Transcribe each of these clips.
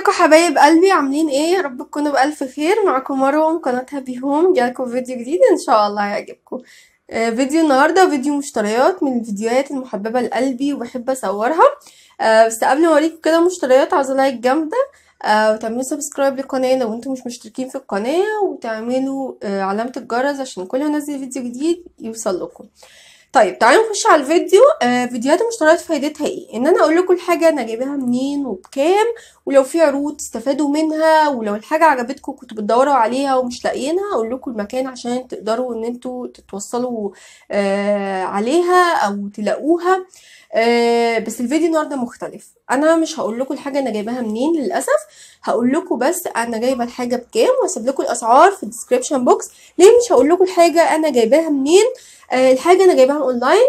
ازيكم حبايب قلبي؟ عاملين ايه؟ يا رب تكونوا بألف خير. معاكم مروه من قناه هابي هوم. جالكم فيديو جديد ان شاء الله هيعجبكم. فيديو النهارده فيديو مشتريات من الفيديوهات المحببه لقلبي وبحب اصورها. بس قبل ما اوريكم كده مشتريات، عايزه لايك جامده وتعملوا سبسكرايب للقناه لو انتم مش مشتركين في القناه، وتعملوا علامه الجرس عشان كل ما انزل فيديو جديد يوصل لكم. طيب تعالوا نخش على الفيديو. فيديوهات المشتريات فايدتها ايه؟ ان انا اقول لكم الحاجه انا جايباها منين وبكام، ولو في عروض تستفادوا منها، ولو الحاجه عجبتكم كنتوا بتدوروا عليها ومش لاقيينها اقول لكم المكان عشان تقدروا ان انتوا تتوصلوا عليها او تلاقوها. بس الفيديو النهارده مختلف. انا مش هقول لكم الحاجه انا جايباها منين للاسف، هقول لكم بس انا جايبه الحاجه بكام، وهسيب لكم الاسعار في الديسكريبشن بوكس. ليه مش هقول لكم الحاجه انا جايباها منين؟ الحاجه انا جايباها اونلاين.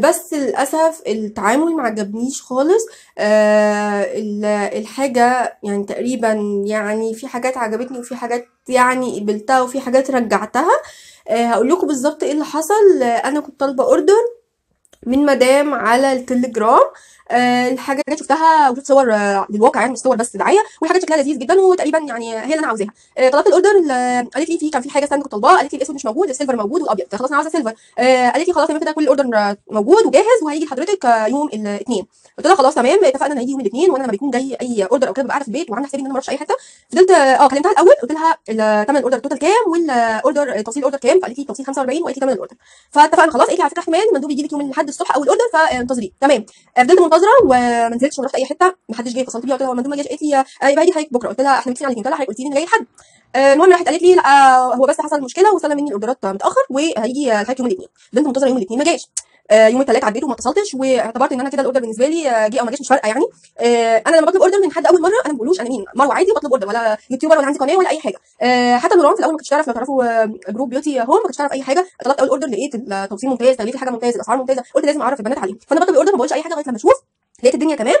بس للاسف التعامل ما عجبنيش خالص. الحاجه يعني تقريبا، يعني في حاجات عجبتني وفي حاجات يعني قبلتها وفي حاجات رجعتها. هقول لكم بالظبط ايه اللي حصل. انا كنت طالبه اوردر من مدام على التليجرام. الحاجه شفتها وشفت صور للواقع، يعني مش صور بس دعايه، والحاجات شكلها لذيذ جدا وتقريبا يعني هي اللي انا عاوزاها. طلبت الاوردر. قالت لي كان في حاجه ثانيه كنت طالباها، قالت لي الاسود مش موجود، السيلفر موجود والابيض، فخلاص انا عاوزه سيلفر. قالت لي خلاص تمام كده كل الاوردر موجود وجاهز وهيجي لحضرتك يوم الاثنين. قلت لها خلاص تمام اتفقنا ان هيجي يوم الاثنين، وانا لما بيكون جاي اي اوردر او كده ببقى قاعده في البيت وعامله حسابي ان انا ما اروحش اي حته. فضلت كلمتها الاول قلت لها ثمن الاوردر توتال كام، والاوردر توصيل الاوردر كام، فقالت لي توصيل 45 وقالت لي ثمن الاوردر. فاتفقنا خلاص. قالت لي على فكره احتمال المندوب يجي لك يوم الاحد الصبح او الاوردر، فانتظري. تمام. فضلت منتظره وما نزلتش ورحت اي حته، ما حدش جه. اتصلت بيها قلت لها هو المندوب ما جاش، قالت لي يبقى هيجي حضرتك بكره. قلت لها احنا متفقين على الاثنين، قلت لها حضرتك قلتي لي ان جاي الحد. المهم راحت قالت لي لا هو بس حصل مشكله وسلم مني الاوردرات متاخر وهيجي لحضرتك يوم الاثنين. فضلت منتظره يوم الاثنين ما جاش. يوم الثلاث عديت وما اتصلتش، واعتبرت ان انا كده الاوردر بالنسبه لي جه او ما جاش مش فارقه يعني. انا لما بطلب اوردر من حد اول مره انا ما بقولوش انا مين، مروه عادي بطلب اوردر، ولا يوتيوبر ولا عندي قناه ولا اي حاجه. حتى نوران في الاول ما كنتش تعرف، لو تعرفوا جروب بيوتي هوم ما كنتش تعرف اي حاجه. طلبت اول اوردر لقيت التوصيل ممتاز، لقيت الحاجه ممتاز، الاسعار ممتازه، قلت لازم اعرف البنات عليهم. فانا بطلب الاوردر ما بقولش اي حاجه لغايه لما اشوف لقيت الدنيا تمام.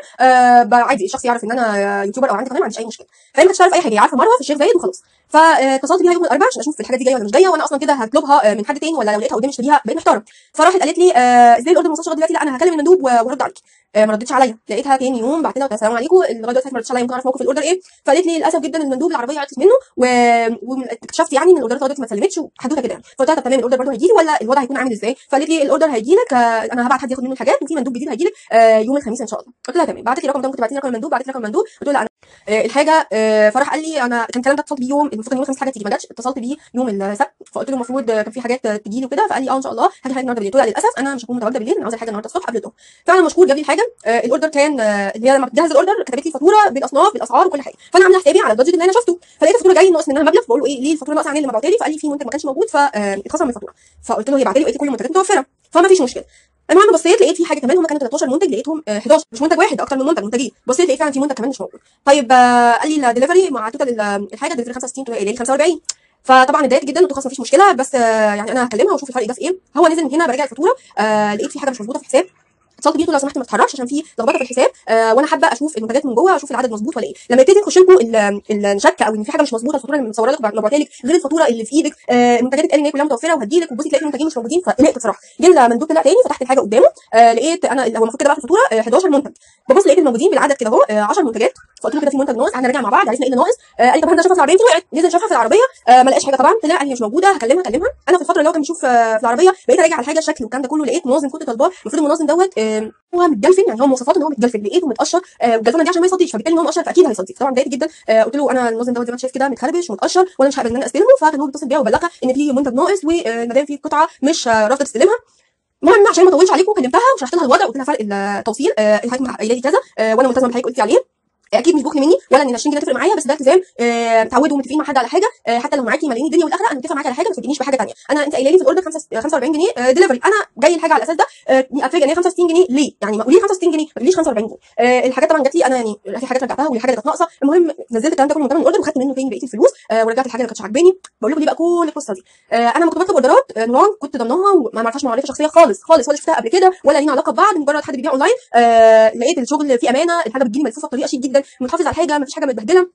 عادي الشخص يعرف ان انا يوتيوبر او عندي قناه، ما عنديش اي مشكله. فهي ما كانتش تعرف اي حاجه، هي عارفه مروه في الشيخ زايد وخلاص. فاتصلت بيها يوم الاربعاء عشان اشوف الحاجه دي جايه ولا مش جايه، وانا اصلا كده هطلبها من حد تاني، ولا لو لقيتها قدامي اشتريها. بقيت محتاره. فراحت قالت لي ازاي الاوردر ما وصلش لغايه دلوقتي؟ لا انا هكلم المندوب وارد عليكي. ما ردتش عليا. لقيتها تاني يوم بعت لها السلام عليكم، لغايه دلوقتي ما ردتش عليا، ممكن اعرف موقف الاوردر ايه. فقالت لي للاسف جدا المندوب العربيه عطلت منه واكتشفت يعني ان الاوردرات لغايه دلوقتي ما اتسلمتش وحدوته كده يعني. فقلت لها تمام الاوردر برده هيجي لي ولا الوضع هيكون عامل ازاي؟ فقالت لي الاوردر هيجي لك، انا هبعت حد ياخد منه الحاجات وفي مندوب جديد هيجي لك يوم الخميس ان شاء الله. قلت لها تمام. بعتت لي رقم ده، كنت بعتي لي رقم المندوب، بعتت لي رقم المندوب، قلت له لا انا الحاجه. فراح قال لي انا كان الكلام ده اتصلت بيه يوم المفروض يوم الخميس حاجه تيجي، ما جاتش. اتصلت بيه يوم السبت فقلت له المفروض كان في حاجات تجي لي وكده، فقال لي ان شاء الله هاجي حاجه النهارده بالليل. قلت له للاسف انا مش هكون متواجده بالليل، انا عاوزه الحاجه النهارده الصبح قبل الظهر. فعلا مشكور جاب لي الحاجه. الاوردر كان اللي هي لما بتجهز الاوردر كتبت لي فاتوره بالاصناف بالاسعار وكل حاجه، فانا عامله حسابي على البادجت اللي انا شفته. فلقيت الفاتوره جاي ناقص منها مبلغ، بقول له ايه ليه الفاتوره ناقصه عن اللي مبعوتها لي؟ فقال لي في منتج ما كانش موجود فاتخصم من الفاتوره. فقلت له هي بعت لي وقالت لي كل المنتجات متوفره فما فيش مشكله. المهم بصيت لقيت في حاجه كمان، هم كانوا 13 منتج لقيتهم 11، مش منتج واحد، اكتر من منتجين. بصيت لقيت فعلا في منتج كمان مش موجود. طيب قال لي الدليفري مع توتال الحاجه دليفري 65 قلت له لي 45. فطبعا اتضايقت جدا وقلت خلاص مفيش مشكله، بس يعني انا هكلمها واشوف الفرق ده في ايه. هو نزل من هنا براجع الفاتوره لقيت في حاجه مش مظبوطه في الحساب. اتصلت بيه لو سمحت ما تتحركش عشان في لخبطه في الحساب وانا حابه اشوف المنتجات من جوه، اشوف العدد مظبوط ولا ايه. لما يبتدي يخش لكم الشك او ان في حاجه مش مظبوطه، الفاتوره اللي مصوره لك مبعوتها لك غير الفاتوره اللي في ايدك، المنتجات اتقال ان هي كلها متوفره وهتجي لك، وتبصي تلاقي المنتجين مش موجودين، فقلقت بصراحه. جه المندوب طلع تاني، فتحت الحاجه قدامه لقيت انا هو المفروض كده بقى في الفاتوره 11 منتج، ببص لقيت الموجودين بالعدد كده اهو 10 منتجات. فقلت له كده في منتج ناقص، قعدنا نراجع مع بعض عرفنا ايه اللي ناقص. قال لي طب انت شايفها في العربيه؟ طلعت نزل شافها في العربيه ما لقاش حاجه طبعا، طلع قال لي مش موجوده هكلمها. انا في الفتره اللي هو كان بيشوف في العربيه بقيت اراجع على الحاجه الشكل والكلام ده كله، لقيت منظم كنت طالباه. المفروض المنظم دوت هو متجلفن، يعني هو مواصفات ان هو متجلفن، لقيته متقشر والجلفنه دي عشان ما يصديش، فبالتالي ان هو مقشر فاكيد هيصدي. طبعا اتضايقت جدا. قلت له انا المنظم دوت زي ما انت شايف كده متخربش ومتقشر وانا مش هقبل ان انا استلمه. فكان هو بيتصل بيا وبلغها ان في منتج ناقص وما دام في قطعه مش رافضه تستلمها. المهم عشان ما اطولش عليكم كلمتها وشرحت لها الوضع، قلت لها فرق التوصيل الحاجه قايله لي كذا وانا ملتزمه بالحاجه قلتي عليه. اكيد مش بخل مني ولا ان 20 جنيه تفرق معايا، بس ده التزام. اتعودوا متفقين مع حد على حاجه حتى لو معاكي ملايين الدنيا والاخره انا متفق معاكي على حاجه ما تفاجئنيش بحاجه ثانيه. انت قايله لي في الاوردر 45 جنيه دليفري، انا جاي الحاجه على الاساس ده اتفاجئ ان هي 65 جنيه ليه؟ يعني ما قولي 65 جنيه ما تقوليش 45 جنيه. الحاجات طبعا جات لي انا يعني في حاجات رجعتها والحاجه اللي كانت ناقصه. المهم نزلت الكلام ده كله من ثمن الاوردر وخدت منه تاني بقيه الفلوس ورجعت الحاجه اللي كانتش عاجباني. بقول لكم ليه بقى كل القصه دي. انا لما كنت بطلب اوردرات نوران كنت ضمناها وما اعرفهاش معرفه شخصيه خالص خالص، ولا شفتها قبل كده ولا لينا علاقه ببعض، مجرد حد بيبيع اونلاين. لقيت الشغل فيه امانه، الحاجه بتجيلي ملفوفه بطريقه شيك جدا، متحافظ على الحاجه، ما فيش حاجه متبهدله.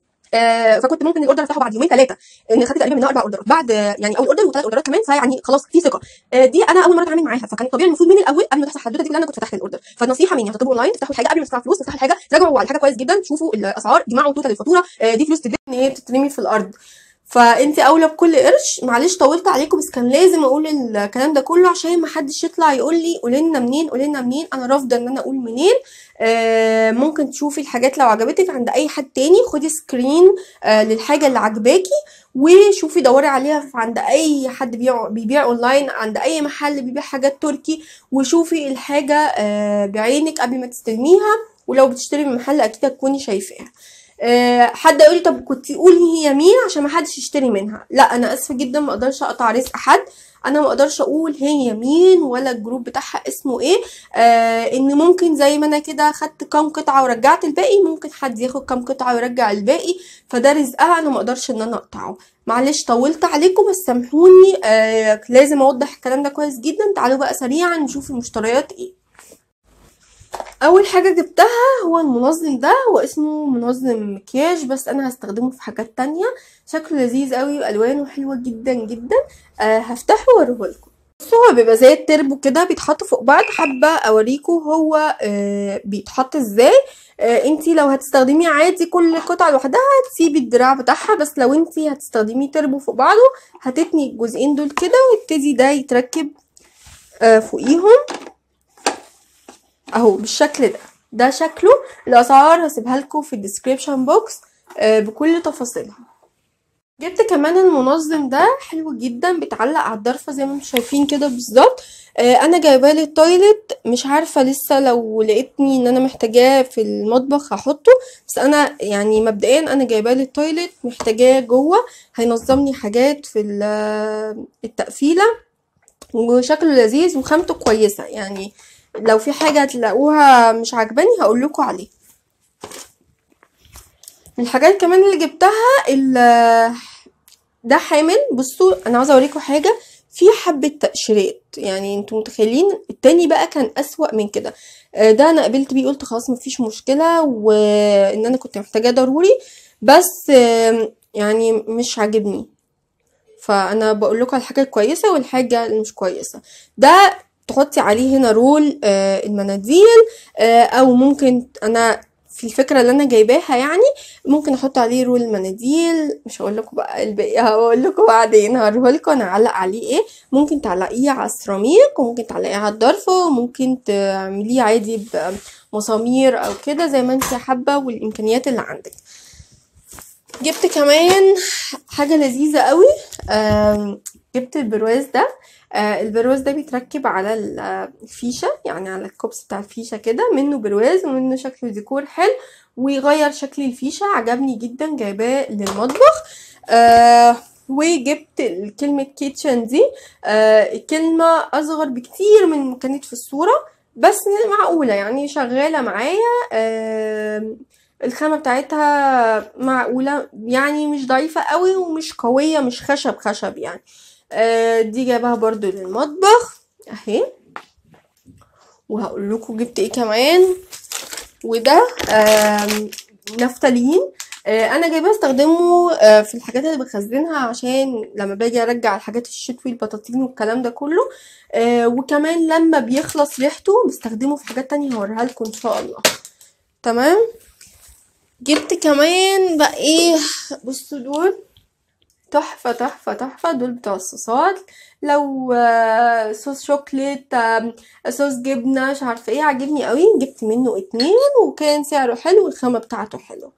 فكنت ممكن الاوردر افتحه بعد يومين ثلاثه، ان خدت تقريبا منها 4 اوردرات بعد يعني اول اوردر و3 اوردرات كمان، فيعني خلاص في ثقه. دي انا اول مره اتعامل معاها، فكان طبيعي المفروض من الاول قبل ما تحصل الحدوته دي كلها انا كنت فتحت الاوردر. فالنصيحه مني هتطلبوا اونلاين تفتحوا الحاجه قبل ما تدفعوا فلوس، تفتحوا الحاجه تراجعوا على الحاجه كويس جدا، تشوفوا الاسعار، تجمعوا توتال الفاتوره، دي فلوس تدفع ان هي بتترمي في الارض. فانت اولى بكل قرش. معلش طولت عليكم بس كان لازم اقول الكلام ده كله عشان ما حدش يطلع يقول لي قولي لنا منين قولي لنا منين. انا رافضه ان انا اقول منين. ممكن تشوفي الحاجات لو عجبتك عند اي حد تاني، خدي سكرين للحاجه اللي عجباكي وشوفي دوري عليها عند اي حد بيبيع اونلاين، عند اي محل بيبيع حاجات تركي، وشوفي الحاجه بعينك قبل ما تستلميها. ولو بتشتري من محل اكيد هتكوني شايفاها. حد يقول لي طب كنت قولي هي مين عشان ما حدش يشتري منها. لا انا اسفه جدا، ما اقدرش اقطع رزق حد. انا ما اقدرش اقول هي مين ولا الجروب بتاعها اسمه ايه. ان ممكن زي ما انا كده خدت كام قطعه ورجعت الباقي، ممكن حد ياخد كام قطعه ويرجع الباقي، فده رزقها، انا ما اقدرش ان انا اقطعه. معلش طولت عليكم بس سامحوني. لازم اوضح الكلام ده كويس جدا. تعالوا بقى سريعا نشوف المشتريات ايه. اول حاجه جبتها هو المنظم ده، هو اسمه منظم مكياج بس انا هستخدمه في حاجات تانية. شكله لذيذ قوي والوانه حلوه جدا جدا. هفتحه واوريهولكم. بصوا هو بيبقى زي التربو كده بيتحط فوق بعض. حابه اوريكم هو بيتحط ازاي. انتي لو هتستخدميه عادي كل قطعه لوحدها تسيبي الدراع بتاعها، بس لو انتي هتستخدميه تربو فوق بعضه هتتني الجزئين دول كده ويبتدي ده يتركب فوقيهم اهو بالشكل ده. ده شكله. الاسعار هسيبها لكم في الديسكريبشن بوكس بكل تفاصيلها. جبت كمان المنظم ده حلو جدا، بيتعلق على الضرفه زي ما انتم شايفين كده بالظبط. انا جايباه للتويلت، مش عارفه لسه لو لقيتني ان انا محتاجاه في المطبخ هحطه، بس انا يعني مبدئيا انا جايباه للتويلت محتاجاه جوه. هينظم لي حاجات في التقفيله وشكله لذيذ وخامته كويسه. يعني لو في حاجه هتلاقوها مش عجباني هقول لكم عليه. من الحاجات كمان اللي جبتها ده حامل. بصوا انا عاوزه اوريكم حاجه في حبه تقشيرات، يعني انتوا متخيلين. التاني بقى كان اسوأ من كده. ده انا قبلت بيه قلت خلاص مفيش مشكله وان انا كنت محتاجاه ضروري، بس يعني مش عاجبني. فانا بقول لكم على الحاجه الكويسه والحاجه اللي مش كويسه. ده تحطي عليه هنا رول المناديل، او ممكن انا في الفكره اللي انا جايباها يعني ممكن احط عليه رول المناديل. مش هقول لكم بقى الباقي، هقول لكم بعدين، هوريه لكم انا هعلق عليه ايه. ممكن تعلقيه على السيراميك وممكن تعلقيه على الضرفه وممكن تعمليه عادي بمسامير او كده زي ما انت حابه والامكانيات اللي عندك. جبت كمان حاجه لذيذه قوي. جبت البرواز ده. البرواز ده بيتركب على الفيشه، يعني على الكوبس بتاع الفيشه كده، منه برواز ومنه شكل ديكور حلو ويغير شكل الفيشه. عجبني جدا، جايباه للمطبخ. وجبت كلمه كيتشن دي. الكلمه اصغر بكتير من ما كانت في الصوره بس معقوله، يعني شغاله معايا. الخامة بتاعتها معقولة، يعني مش ضعيفة قوي ومش قوية، مش خشب يعني. دي جايبها برضو للمطبخ اهي. وهقول لكم جبت ايه كمان. وده نفتالين. انا جايباه استخدمه في الحاجات اللي بخزنها عشان لما باجي ارجع الحاجات الشتوي البطاطين والكلام ده كله. وكمان لما بيخلص ريحته بستخدمه في حاجات تانية هوريها لكم ان شاء الله. تمام. جبت كمان بقى ايه، بصوا دول تحفة تحفة تحفة. دول بتوع الصوصات، لو صوص شوكليت، صوص جبنة، مش عارفة ايه، عجبني قوي. جبت منه 2 وكان سعره حلو والخامة بتاعته حلو.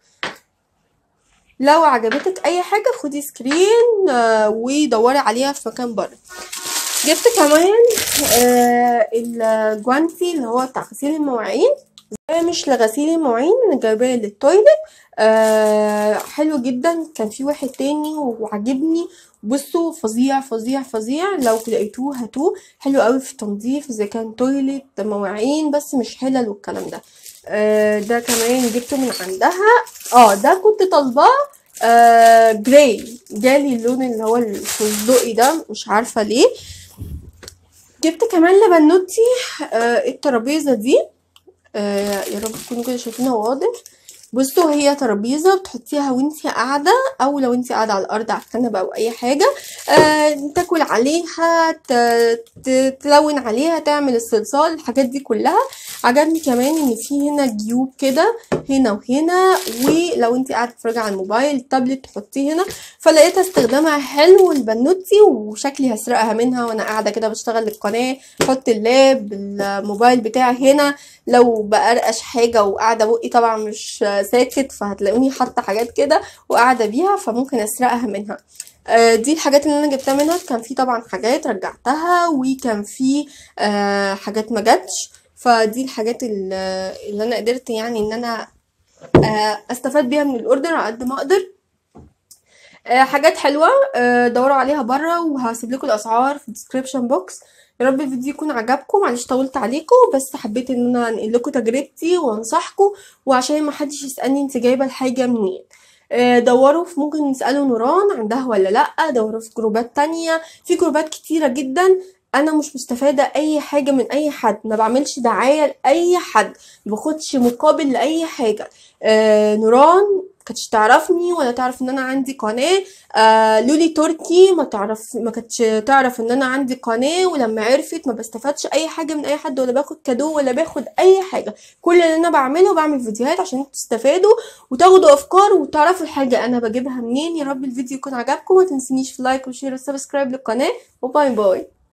لو عجبتك اي حاجة خدي سكرين ودوري عليها في مكان بره. جبت كمان الجوانتي اللي هو بتاع غسيل المواعين. مش لغسيل المواعين، انا جايباه للتويلت. حلو جدا. كان في واحد تاني وعجبني. بصوا فظيع فظيع فظيع، لو لقيتوه هاتوه. حلو قوي في التنظيف اذا كان تويلت مواعين بس مش حلل والكلام ده. ده كمان جبته من عندها. ده كنت طالباه جراي، جالي اللون اللي هو الفستقي ده مش عارفه ليه. جبت كمان لبنوتي الترابيزه دي. يا رب تكونوا كده شايفينها واضح. بصوا هي ترابيزه بتحطيها وانتي قاعده، او لو انتي قاعده على الارض على الكنبه او اي حاجه، تاكل عليها، تلون عليها، تعمل الصلصال، الحاجات دي كلها. عجبني كمان ان في هنا جيوب كده هنا وهنا، ولو انتي قاعده تتفرجي على الموبايل التابلت تحطيه هنا. فلقيتها استخدامها حلو لبنوتي، وشكلي هسرقها منها وانا قاعده كده بشتغل القناه. احط اللاب الموبايل بتاعي هنا، لو بقرقش حاجه وقاعده بقي طبعا مش ساكت، فهتلاقوني حاطه حاجات كده وقاعده بيها، فممكن اسرقها منها. دي الحاجات اللي انا جبتها منها. كان في طبعا حاجات رجعتها، وكان في حاجات ما جاتش. فدي الحاجات اللي انا قدرت يعني ان انا استفاد بيها من الاوردر على قد ما اقدر. حاجات حلوه، دوروا عليها بره، وهسيب لكم الاسعار في الديسكريبشن بوكس. يا رب الفيديو يكون عجبكم، معلش طولت عليكم، بس حبيت ان انا انقل لكم تجربتي وانصحكم، وعشان ما حدش يسالني انت جايبه الحاجه منين. دوروا في، ممكن يسالوا نوران عندها ولا لا، دوروا في جروبات تانية، في جروبات كتيره جدا. انا مش مستفاده اي حاجه من اي حد، ما بعملش دعايه لاي حد، ما باخدش مقابل لاي حاجه. نوران كانتش تعرفني ولا تعرف ان انا عندي قناه. لولي تركي ما كانتش تعرف ان انا عندي قناه، ولما عرفت ما بستفادش اي حاجه من اي حد، ولا باخد كادو ولا باخد اي حاجه. كل اللي انا بعمله بعمل فيديوهات عشان انتوا تستفادوا وتاخدوا افكار وتعرفوا الحاجه انا بجيبها منين. يا رب الفيديو يكون عجبكم، ما تنسونيش في لايك وشير وسبسكرايب للقناه، وباي باي.